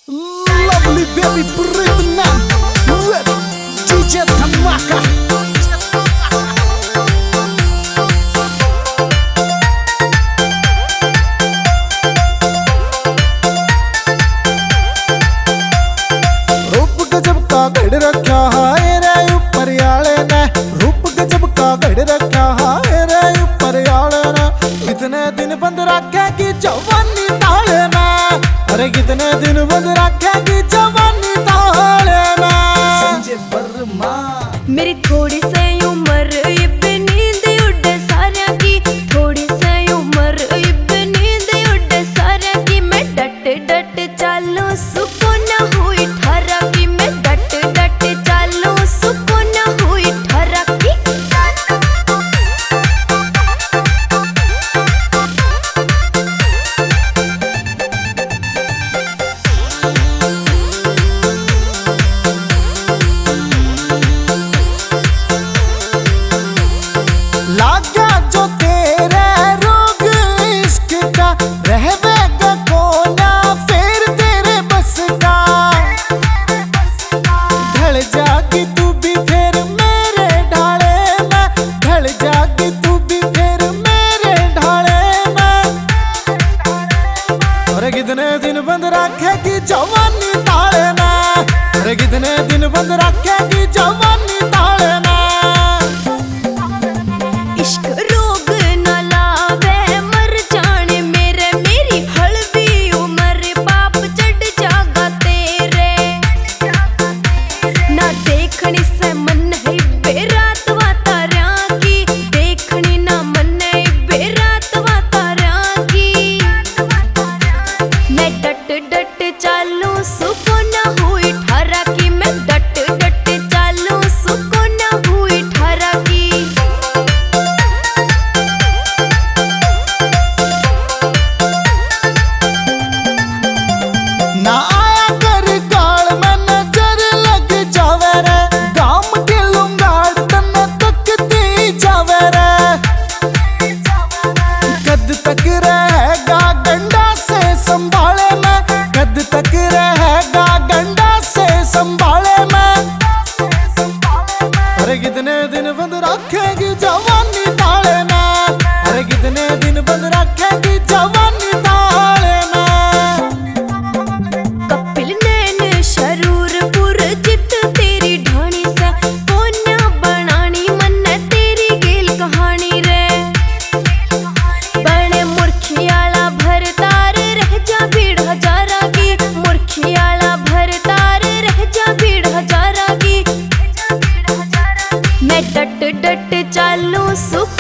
Lovely baby Britna with DJ Dhamaka. रूप गजब का गढ़ रखा है रे ऊपर याले ने, रूप गजब का गढ़ रखा है रे ऊपर याले ने। कितने दिन बंद रखेगी जवानी ताले में, अरे कितने दिन बंद रखेगी जवानी ताले में। संजय वर्मा मेरी थोड़ी सी उम्र इब्बे नींद उड़े सारिया की, थोड़ी सी उम्र इब्बे नींद उड़े सारिया की। मैं डट डट चालू सुकून हुई ठहरा की, मैं डट डट चालू सुकून हुई ठहरा की। लागा जो तेरे रोग इश्क का, रहवेगा कोना फिर तेरे बस का। ढल जागी तू भी फिर मेरे ढाले में, ढल जागी तू भी फिर मेरे ढाले में। अरे कितने दिन बंद रखेगी जवानी ताले में, अरे कितने दिन बंद रखेगी जवानी ताले में। इश्क रोग न लावे मर जाने मेरे, मेरी हल्दी उम्र पाप चढ़ जागा तेरे। ना देखनी से मन है बेरात वातारा की, देखनी ना मन है बेरात वातारा की। मैं डट डट चालू सुकून हुई ठहरा की, मैं डट डट चालू सुकून हुई ठहरा की। ना आया कर गाल में नजर लग जावे रे, गाम के लुंगाड़ तन्ने तकती जावे रे। कद तक रहेगा गंडा से संभाले में, कद तक रहेगा गंडा से संभाले में। अरे कितने दिन बंद रखेगी जवानी ताले में, अरे कितने दिन बंद रखेगी जवानी ताले में। कपिल नैन शरूर पुर जित तेरी ढाणी से, कोन्या बनानी मन तेरी गेल कहानी रे। बने मुर्खियाला भरतार रह जा भीड़ हजारा की, मुर्खियाला भरतार रह जा भीड़ हजारा की। मैं डट डट चालू सुख